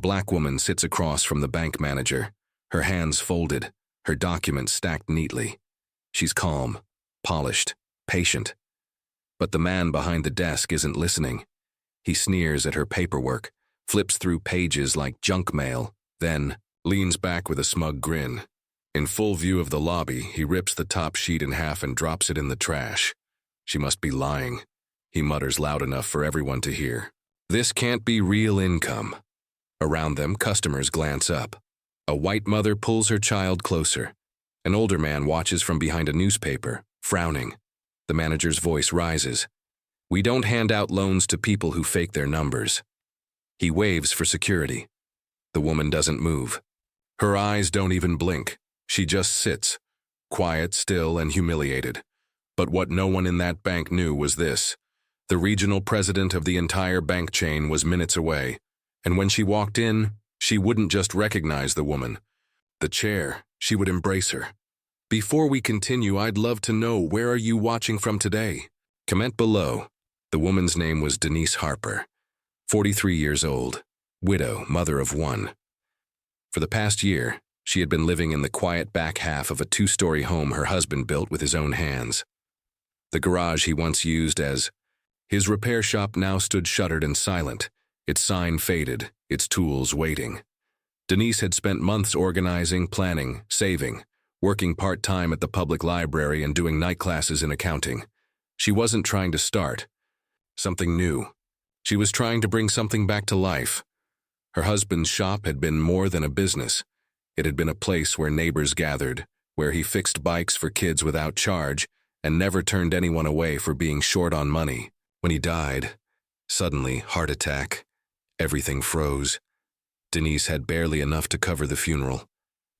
black woman sits across from the bank manager, her hands folded, her documents stacked neatly. She's calm, polished, patient. But the man behind the desk isn't listening. He sneers at her paperwork, flips through pages like junk mail, then leans back with a smug grin. In full view of the lobby, he rips the top sheet in half and drops it in the trash. She must be lying, he mutters loud enough for everyone to hear. This can't be real income. Around them, customers glance up. A white mother pulls her child closer. An older man watches from behind a newspaper, frowning. The manager's voice rises. We don't hand out loans to people who fake their numbers. He waves for security. The woman doesn't move. Her eyes don't even blink. She just sits, quiet, still, and humiliated. But what no one in that bank knew was this. The regional president of the entire bank chain was minutes away, and when she walked in, she wouldn't just recognize the woman. The chair, she would embrace her. Before we continue, I'd love to know, where are you watching from today? Comment below. The woman's name was Denise Harper, 43 years old, widow, mother of one. For the past year, she had been living in the quiet back half of a 2-story home her husband built with his own hands. The garage he once used as his repair shop now stood shuttered and silent, its sign faded, its tools waiting. Denise had spent months organizing, planning, saving, working part-time at the public library and doing night classes in accounting. She wasn't trying to start something new. She was trying to bring something back to life. Her husband's shop had been more than a business. It had been a place where neighbors gathered, where he fixed bikes for kids without charge, and never turned anyone away for being short on money. When he died, suddenly, heart attack, everything froze. Denise had barely enough to cover the funeral,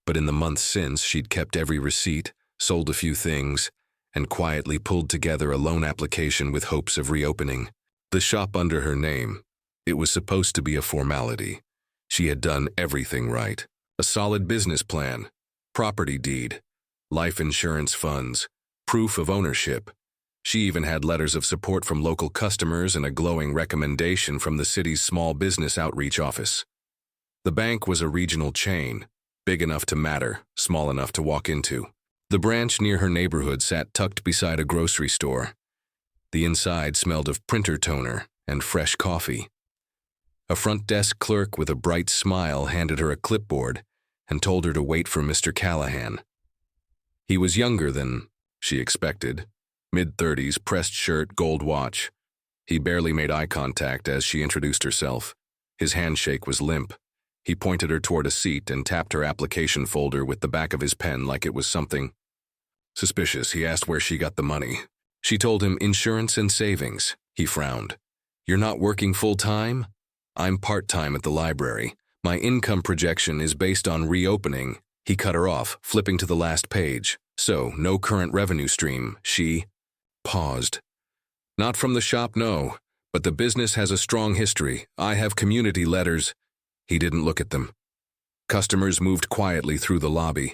but in the months since, she'd kept every receipt, sold a few things, and quietly pulled together a loan application with hopes of reopening. The shop under her name, it was supposed to be a formality. She had done everything right. A solid business plan, property deed, life insurance funds, proof of ownership. She even had letters of support from local customers and a glowing recommendation from the city's small business outreach office. The bank was a regional chain, big enough to matter, small enough to walk into. The branch near her neighborhood sat tucked beside a grocery store. The inside smelled of printer toner and fresh coffee. A front desk clerk with a bright smile handed her a clipboard and told her to wait for Mr. Callahan. He was younger than she expected, mid-30s, pressed shirt, gold watch. He barely made eye contact as she introduced herself. His handshake was limp. He pointed her toward a seat and tapped her application folder with the back of his pen like it was something suspicious. He asked where she got the money. She told him insurance and savings. He frowned. You're not working full-time? I'm part-time at the library. My income projection is based on reopening. He cut her off, flipping to the last page. So, no current revenue stream. She paused. Not from the shop, no. But the business has a strong history. I have community letters. He didn't look at them. Customers moved quietly through the lobby.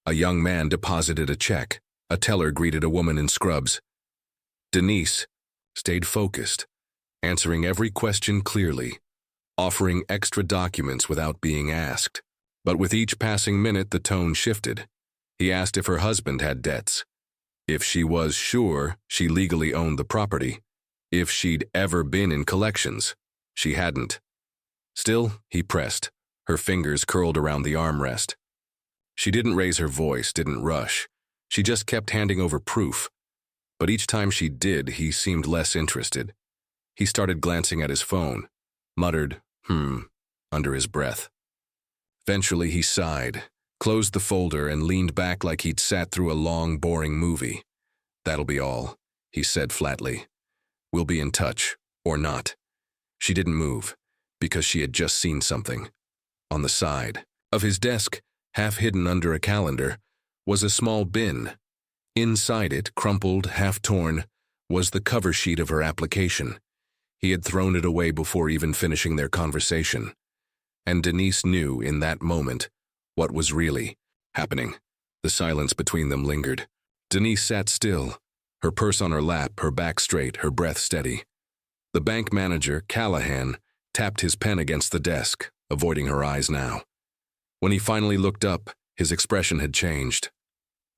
A young man deposited a check. A teller greeted a woman in scrubs. Denise stayed focused, answering every question clearly, offering extra documents without being asked. But with each passing minute, the tone shifted. He asked if her husband had debts, if she was sure she legally owned the property, if she'd ever been in collections. She hadn't. Still, he pressed, her fingers curled around the armrest. She didn't raise her voice, didn't rush. She just kept handing over proof. But each time she did, he seemed less interested. He started glancing at his phone, muttered, under his breath. Eventually he sighed, closed the folder, and leaned back like he'd sat through a long, boring movie. That'll be all, he said flatly. We'll be in touch, or not. She didn't move, because she had just seen something. On the side of his desk, half hidden under a calendar, was a small bin. Inside it, crumpled, half-torn, was the cover sheet of her application. He had thrown it away before even finishing their conversation. And Denise knew in that moment what was really happening. The silence between them lingered. Denise sat still, her purse on her lap, her back straight, her breath steady. The bank manager, Callahan, tapped his pen against the desk. avoiding her eyes now. When he finally looked up, his expression had changed.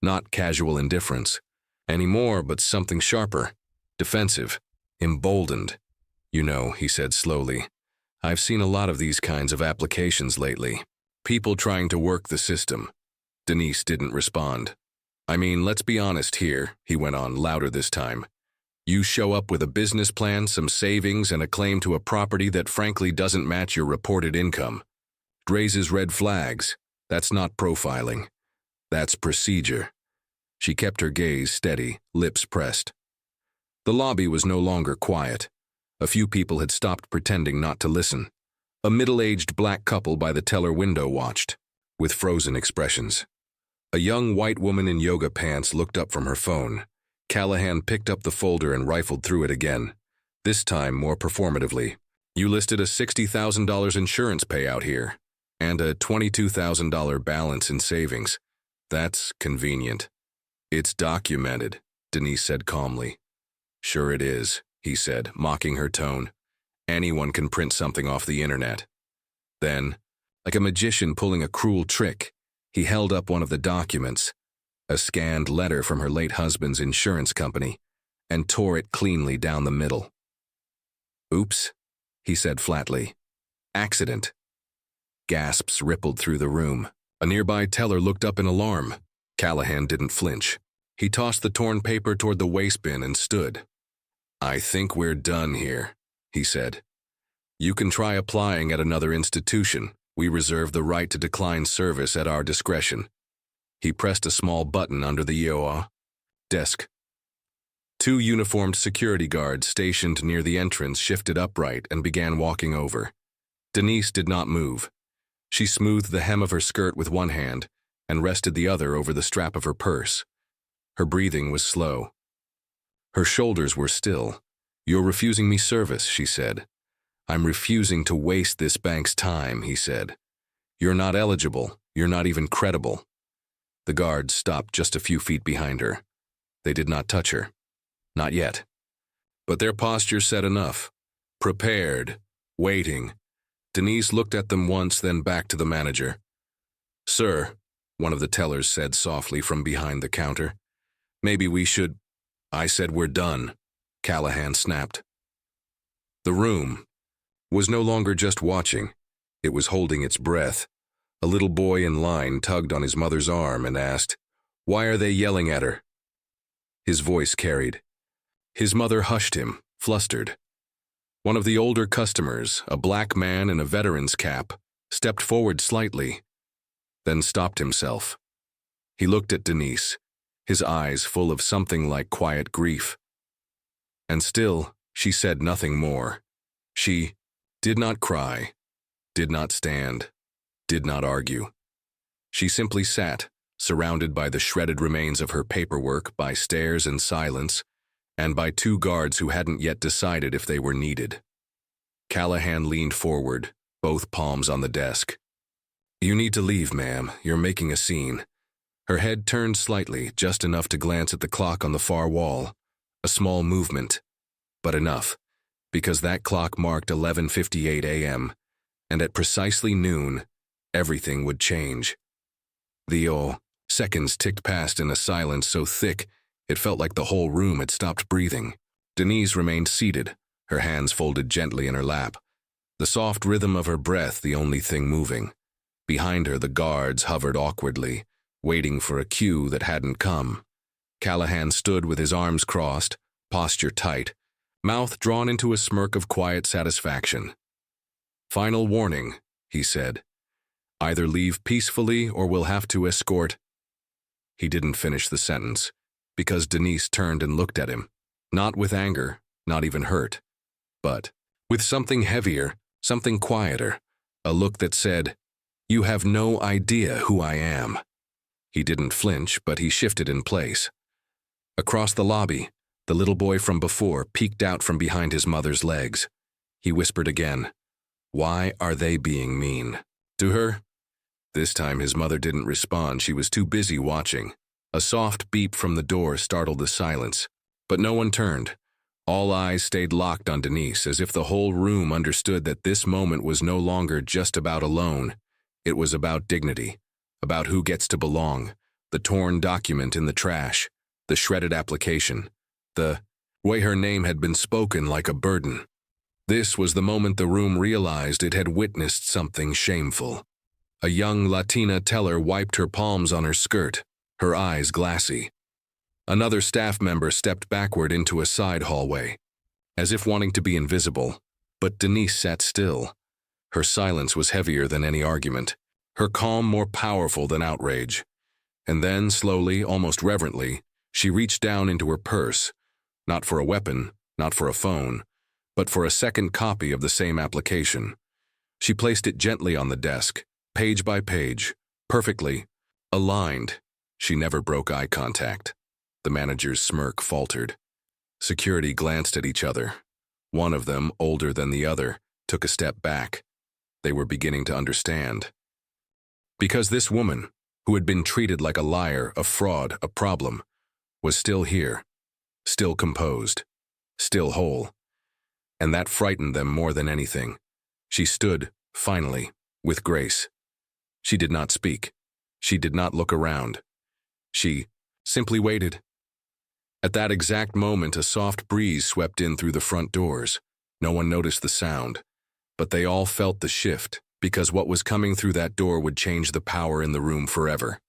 Not casual indifference anymore, but something sharper, defensive, emboldened. You know, he said slowly, I've seen a lot of these kinds of applications lately. People trying to work the system. Denise didn't respond. I mean, let's be honest here, he went on, louder this time. You show up with a business plan, some savings, and a claim to a property that frankly doesn't match your reported income. It raises red flags. That's not profiling. That's procedure. She kept her gaze steady, lips pressed. The lobby was no longer quiet. A few people had stopped pretending not to listen. A middle-aged black couple by the teller window watched, with frozen expressions. A young white woman in yoga pants looked up from her phone. Callahan picked up the folder and rifled through it again, this time more performatively. You listed a $60,000 insurance payout here, and a $22,000 balance in savings. That's convenient. It's documented, Denise said calmly. Sure it is, he said, mocking her tone. Anyone can print something off the internet. Then, like a magician pulling a cruel trick, he held up one of the documents, a scanned letter from her late husband's insurance company, and tore it cleanly down the middle. Oops, he said flatly. Accident. Gasps rippled through the room. A nearby teller looked up in alarm. Callahan didn't flinch. He tossed the torn paper toward the waste bin and stood. I think we're done here, he said. You can try applying at another institution. We reserve the right to decline service at our discretion. He pressed a small button under the EOA desk. Two uniformed security guards stationed near the entrance shifted upright and began walking over. Denise did not move. She smoothed the hem of her skirt with one hand and rested the other over the strap of her purse. Her breathing was slow. Her shoulders were still. You're refusing me service, she said. I'm refusing to waste this bank's time, he said. You're not eligible. You're not even credible. The guards stopped just a few feet behind her. They did not touch her. Not yet. But their posture said enough. Prepared. Waiting. Denise looked at them once, then back to the manager. Sir, one of the tellers said softly from behind the counter. Maybe we should... I said we're done, Callahan snapped. The room was no longer just watching. It was holding its breath. A little boy in line tugged on his mother's arm and asked, Why are they yelling at her? His voice carried. His mother hushed him, flustered. One of the older customers, a black man in a veteran's cap, stepped forward slightly, then stopped himself. He looked at Denise, his eyes full of something like quiet grief. And still, she said nothing more. She did not cry, did not stand, did not argue. She simply sat, surrounded by the shredded remains of her paperwork, by stares and silence, and by two guards who hadn't yet decided if they were needed. Callahan leaned forward, both palms on the desk. You need to leave, ma'am. You're making a scene. Her head turned slightly, just enough to glance at the clock on the far wall. A small movement, but enough, because that clock marked 11:58 a.m., and at precisely noon, everything would change. The seconds ticked past in a silence so thick it felt like the whole room had stopped breathing. Denise remained seated, her hands folded gently in her lap, the soft rhythm of her breath the only thing moving. Behind her, the guards hovered awkwardly, waiting for a cue that hadn't come. Callahan stood with his arms crossed, posture tight, mouth drawn into a smirk of quiet satisfaction. Final warning, he said. Either leave peacefully or we'll have to escort. He didn't finish the sentence, because Denise turned and looked at him, not with anger, not even hurt, but with something heavier, something quieter, a look that said, You have no idea who I am. He didn't flinch, but he shifted in place. Across the lobby, the little boy from before peeked out from behind his mother's legs. He whispered again, Why are they being mean? To her? This time his mother didn't respond. She was too busy watching. A soft beep from the door startled the silence, but no one turned. All eyes stayed locked on Denise, as if the whole room understood that this moment was no longer just about a loan. It was about dignity, about who gets to belong, the torn document in the trash, the shredded application, the way her name had been spoken like a burden. This was the moment the room realized it had witnessed something shameful. A young Latina teller wiped her palms on her skirt, her eyes glassy. Another staff member stepped backward into a side hallway, as if wanting to be invisible, but Denise sat still. Her silence was heavier than any argument, her calm more powerful than outrage. And then, slowly, almost reverently, she reached down into her purse, not for a weapon, not for a phone, but for a second copy of the same application. She placed it gently on the desk, page by page, perfectly aligned. She never broke eye contact. The manager's smirk faltered. Security glanced at each other. One of them, older than the other, took a step back. They were beginning to understand. Because this woman, who had been treated like a liar, a fraud, a problem, was still here, still composed, still whole. And that frightened them more than anything. She stood, finally, with grace. She did not speak. She did not look around. She simply waited. At that exact moment, a soft breeze swept in through the front doors. No one noticed the sound, but they all felt the shift, because what was coming through that door would change the power in the room forever.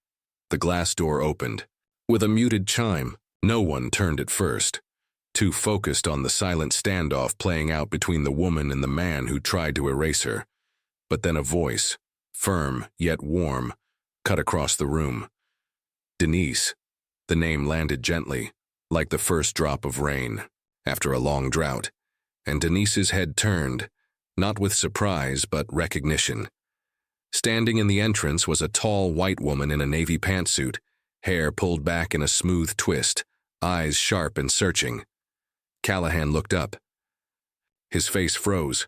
The glass door opened. With a muted chime, no one turned at first, too focused on the silent standoff playing out between the woman and the man who tried to erase her. But then a voice, firm yet warm, cut across the room. Denise. The name landed gently, like the first drop of rain, after a long drought, and Denise's head turned, not with surprise but recognition. Standing in the entrance was a tall white woman in a navy pantsuit, hair pulled back in a smooth twist, eyes sharp and searching. Callahan looked up. His face froze.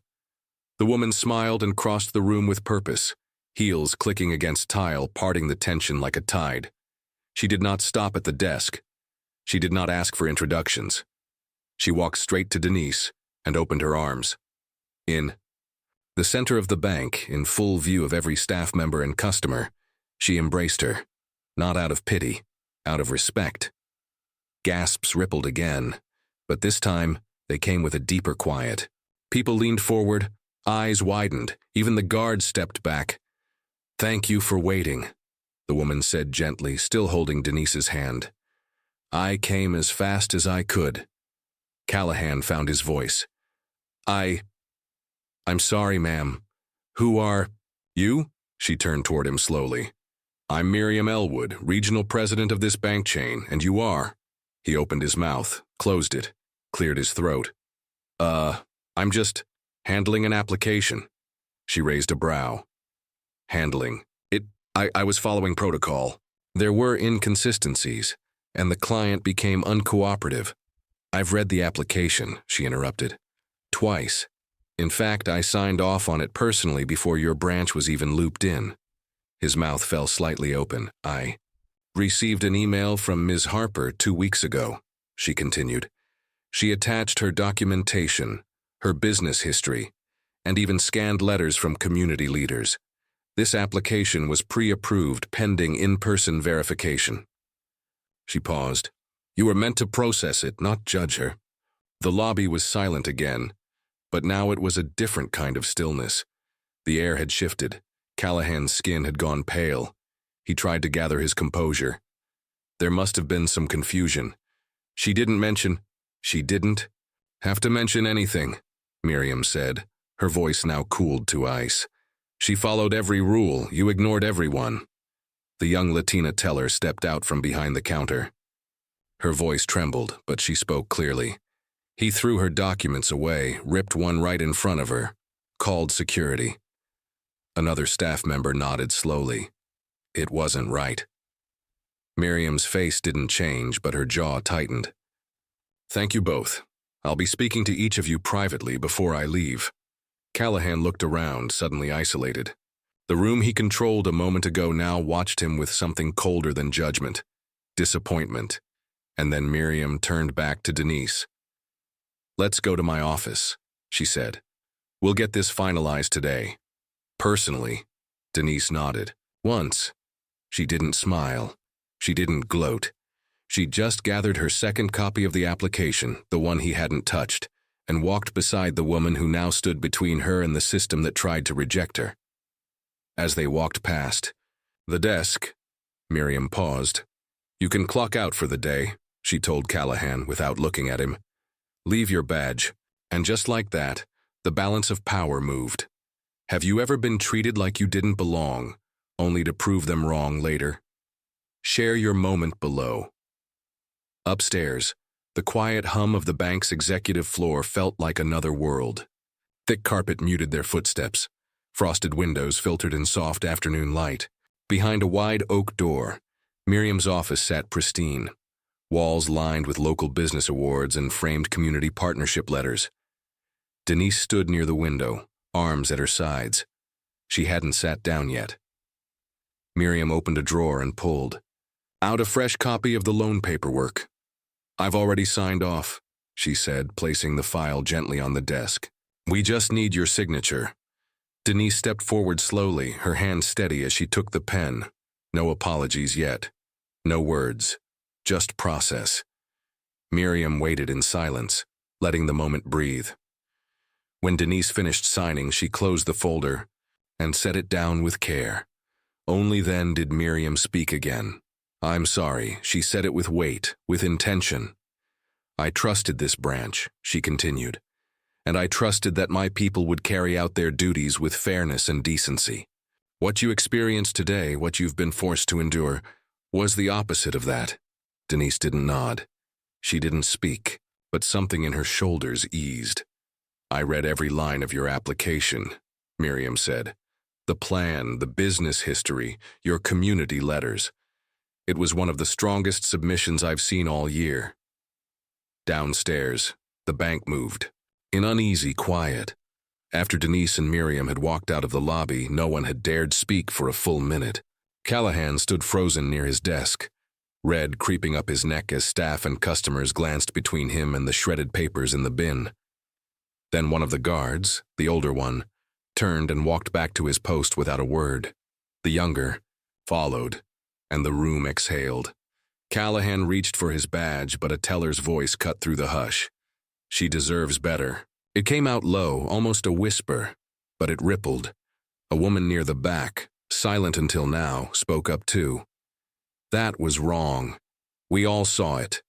The woman smiled and crossed the room with purpose, heels clicking against tile, parting the tension like a tide. She did not stop at the desk. She did not ask for introductions. She walked straight to Denise and opened her arms. In the center of the bank, in full view of every staff member and customer, she embraced her, not out of pity, out of respect. Gasps rippled again, but this time they came with a deeper quiet. People leaned forward, eyes widened, even the guards stepped back. "Thank you for waiting," the woman said gently, still holding Denise's hand. "I came as fast as I could." Callahan found his voice. I'm sorry, ma'am. Who are you?" She turned toward him slowly. "I'm Miriam Elwood, regional president of this bank chain, and you are." He opened his mouth, closed it, cleared his throat. I'm just handling an application." She raised a brow. "Handling. I was following protocol. There were inconsistencies, and the client became uncooperative." "I've read the application," she interrupted. "Twice. In fact, I signed off on it personally before your branch was even looped in." His mouth fell slightly open. "I received an email from Ms. Harper 2 weeks ago," she continued. "She attached her documentation, her business history, and even scanned letters from community leaders. This application was pre-approved pending in-person verification." She paused. "You were meant to process it, not judge her." The lobby was silent again, but now it was a different kind of stillness. The air had shifted. Callahan's skin had gone pale. He tried to gather his composure. There must have been some confusion. She didn't have to mention anything," Miriam said, her voice now cooled to ice. "She followed every rule. You ignored everyone." The young Latina teller stepped out from behind the counter. Her voice trembled, but she spoke clearly. He threw her documents away, ripped one right in front of her, called security. Another staff member nodded slowly. It wasn't right. Miriam's face didn't change, but her jaw tightened. "Thank you both. I'll be speaking to each of you privately before I leave." Callahan looked around, suddenly isolated. The room he controlled a moment ago now watched him with something colder than judgment, disappointment, and then Miriam turned back to Denise. "Let's go to my office," she said. "We'll get this finalized today." "Personally," Denise nodded. Once. She didn't smile. She didn't gloat. She just gathered her second copy of the application, the one he hadn't touched, and walked beside the woman who now stood between her and the system that tried to reject her. As they walked past the desk, Miriam paused. "You can clock out for the day," she told Callahan without looking at him. "Leave your badge." And just like that, the balance of power moved. Have you ever been treated like you didn't belong, only to prove them wrong later? Share your moment below. Upstairs, the quiet hum of the bank's executive floor felt like another world. Thick carpet muted their footsteps. Frosted windows filtered in soft afternoon light. Behind a wide oak door, Miriam's office sat pristine. Walls lined with local business awards and framed community partnership letters. Denise stood near the window, arms at her sides. She hadn't sat down yet. Miriam opened a drawer and pulled out a fresh copy of the loan paperwork. "I've already signed off," she said, placing the file gently on the desk. "We just need your signature." Denise stepped forward slowly, her hand steady as she took the pen. No apologies yet. No words. Just process. Miriam waited in silence, letting the moment breathe. When Denise finished signing, she closed the folder and set it down with care. Only then did Miriam speak again. "I'm sorry," she said it with weight, with intention. "I trusted this branch," she continued, "and I trusted that my people would carry out their duties with fairness and decency. What you experienced today, what you've been forced to endure, was the opposite of that." Denise didn't nod. She didn't speak, but something in her shoulders eased. "I read every line of your application," Miriam said. "The plan, the business history, your community letters. It was one of the strongest submissions I've seen all year." Downstairs, the bank moved. In uneasy quiet. After Denise and Miriam had walked out of the lobby, no one had dared speak for a full minute. Callahan stood frozen near his desk, red creeping up his neck as staff and customers glanced between him and the shredded papers in the bin. Then one of the guards, the older one, turned and walked back to his post without a word. The younger followed, and the room exhaled. Callahan reached for his badge, but a teller's voice cut through the hush. "She deserves better." It came out low, almost a whisper, but it rippled. A woman near the back, silent until now, spoke up too. "That was wrong. We all saw it."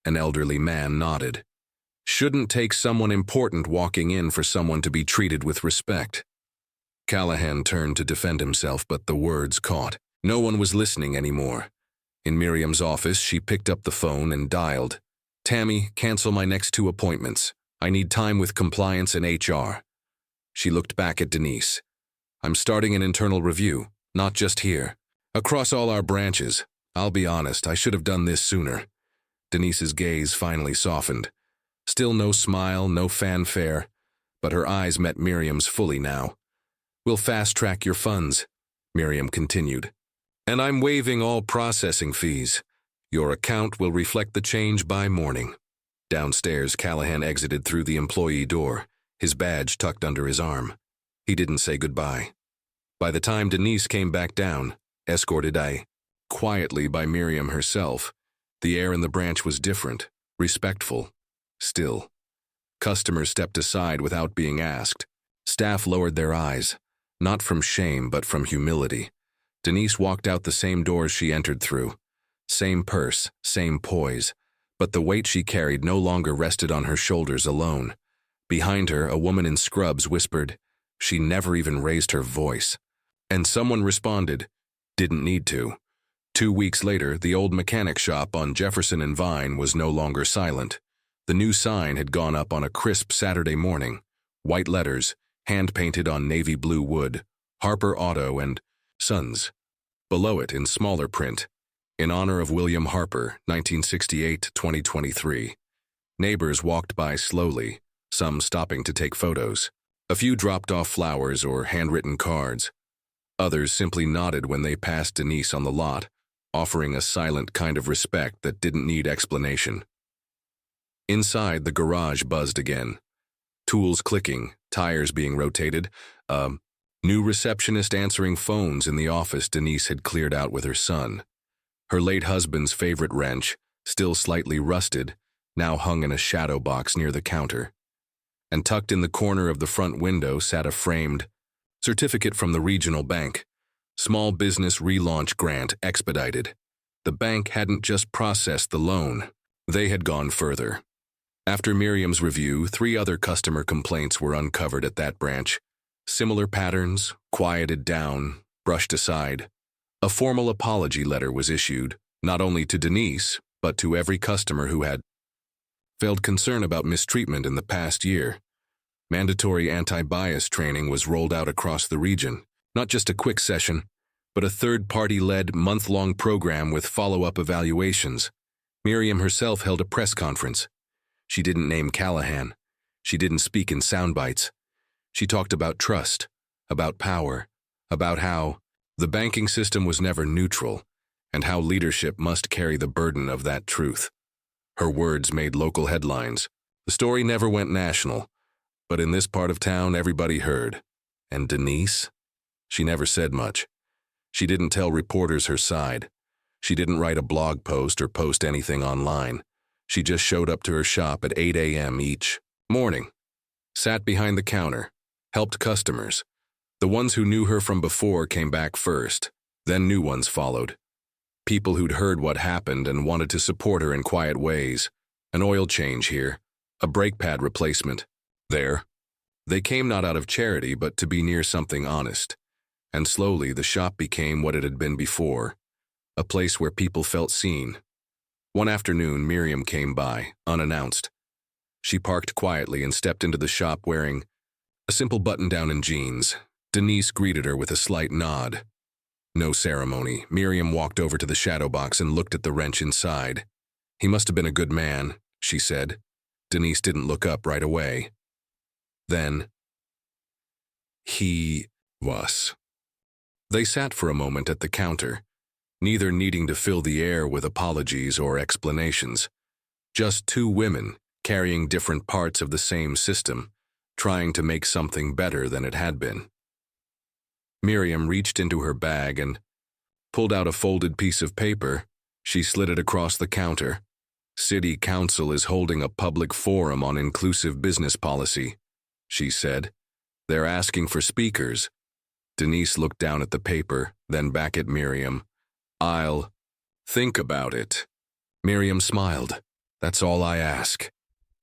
An elderly man nodded. "Shouldn't take someone important walking in for someone to be treated with respect." Callahan turned to defend himself, but the words caught. No one was listening anymore. In Miriam's office, she picked up the phone and dialed. "Tammy, cancel my next 2 appointments. I need time with compliance and HR." She looked back at Denise. "I'm starting an internal review, not just here. Across all our branches. I'll be honest, I should have done this sooner." Denise's gaze finally softened. Still no smile, no fanfare, but her eyes met Miriam's fully now. "We'll fast-track your funds," Miriam continued. "And I'm waiving all processing fees. Your account will reflect the change by morning." Downstairs, Callahan exited through the employee door, his badge tucked under his arm. He didn't say goodbye. By the time Denise came back down, escorted quietly by Miriam herself, the air in the branch was different, respectful, still. Customers stepped aside without being asked. Staff lowered their eyes, not from shame but from humility. Denise walked out the same doors she entered through. Same purse, same poise. But the weight she carried no longer rested on her shoulders alone. Behind her, a woman in scrubs whispered. She never even raised her voice. And someone responded, "Didn't need to." 2 weeks later, the old mechanic shop on Jefferson and Vine was no longer silent. The new sign had gone up on a crisp Saturday morning. White letters, hand-painted on navy blue wood, Harper Auto and Sons. Below it, in smaller print, in honor of William Harper, 1968-2023. Neighbors walked by slowly, some stopping to take photos. A few dropped off flowers or handwritten cards. Others simply nodded when they passed Denise on the lot, offering a silent kind of respect that didn't need explanation. Inside, the garage buzzed again. Tools clicking, tires being rotated, a new receptionist answering phones in the office Denise had cleared out with her son. Her late husband's favorite wrench, still slightly rusted, now hung in a shadow box near the counter. And tucked in the corner of the front window sat a framed certificate from the regional bank. Small business relaunch grant expedited. The bank hadn't just processed the loan. They had gone further. After Miriam's review, 3 other customer complaints were uncovered at that branch. Similar patterns, quieted down, brushed aside. A formal apology letter was issued, not only to Denise, but to every customer who had felt concern about mistreatment in the past year. Mandatory anti-bias training was rolled out across the region, not just a quick session, but a third-party-led month-long program with follow-up evaluations. Miriam herself held a press conference. She didn't name Callahan. She didn't speak in sound bites. She talked about trust, about power, about how the banking system was never neutral, and how leadership must carry the burden of that truth. Her words made local headlines. The story never went national, but in this part of town everybody heard. And Denise? She never said much. She didn't tell reporters her side. She didn't write a blog post or post anything online. She just showed up to her shop at 8 a.m. each morning, sat behind the counter, helped customers. The ones who knew her from before came back first, then new ones followed. People who'd heard what happened and wanted to support her in quiet ways. An oil change here, a brake pad replacement there. They came not out of charity but to be near something honest. And slowly the shop became what it had been before, a place where people felt seen. One afternoon, Miriam came by, unannounced. She parked quietly and stepped into the shop wearing a simple button-down and jeans. Denise greeted her with a slight nod. No ceremony, Miriam walked over to the shadow box and looked at the wrench inside. "He must have been a good man," she said. Denise didn't look up right away. Then, "He was." They sat for a moment at the counter, neither needing to fill the air with apologies or explanations. Just 2 women, carrying different parts of the same system, trying to make something better than it had been. Miriam reached into her bag and pulled out a folded piece of paper. She slid it across the counter. "City Council is holding a public forum on inclusive business policy," she said. "They're asking for speakers." Denise looked down at the paper, then back at Miriam. "I'll think about it." Miriam smiled. "That's all I ask."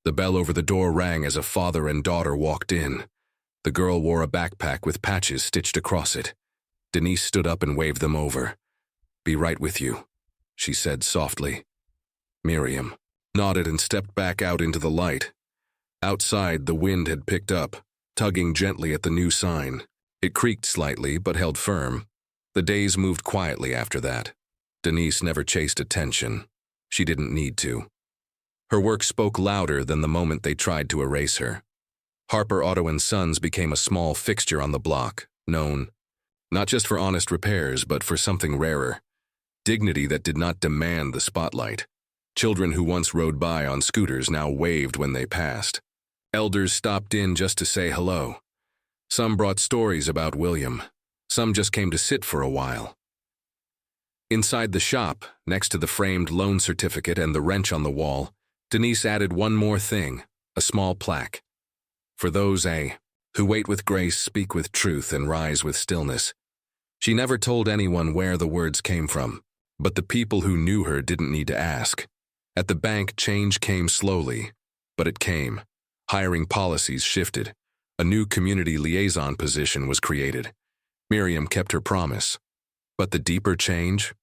The bell over the door rang as a father and daughter walked in. The girl wore a backpack with patches stitched across it. Denise stood up and waved them over. "Be right with you," she said softly. Miriam nodded and stepped back out into the light. Outside, the wind had picked up, tugging gently at the new sign. It creaked slightly, but held firm. The days moved quietly after that. Denise never chased attention. She didn't need to. Her work spoke louder than the moment they tried to erase her. Harper Auto & Sons became a small fixture on the block, known not just for honest repairs, but for something rarer. Dignity that did not demand the spotlight. Children who once rode by on scooters now waved when they passed. Elders stopped in just to say hello. Some brought stories about William. Some just came to sit for a while. Inside the shop, next to the framed loan certificate and the wrench on the wall, Denise added one more thing, a small plaque. "For those, who wait with grace, speak with truth, and rise with stillness." She never told anyone where the words came from, but the people who knew her didn't need to ask. At the bank, change came slowly, but it came. Hiring policies shifted. A new community liaison position was created. Miriam kept her promise. But the deeper change,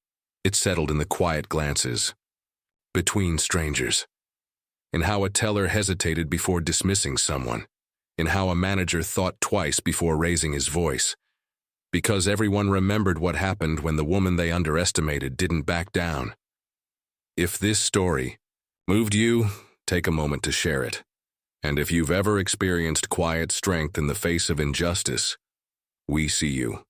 it settled in the quiet glances. Between strangers. In how a teller hesitated before dismissing someone. In how a manager thought twice before raising his voice. Because everyone remembered what happened when the woman they underestimated didn't back down. If this story moved you, take a moment to share it. And if you've ever experienced quiet strength in the face of injustice, we see you.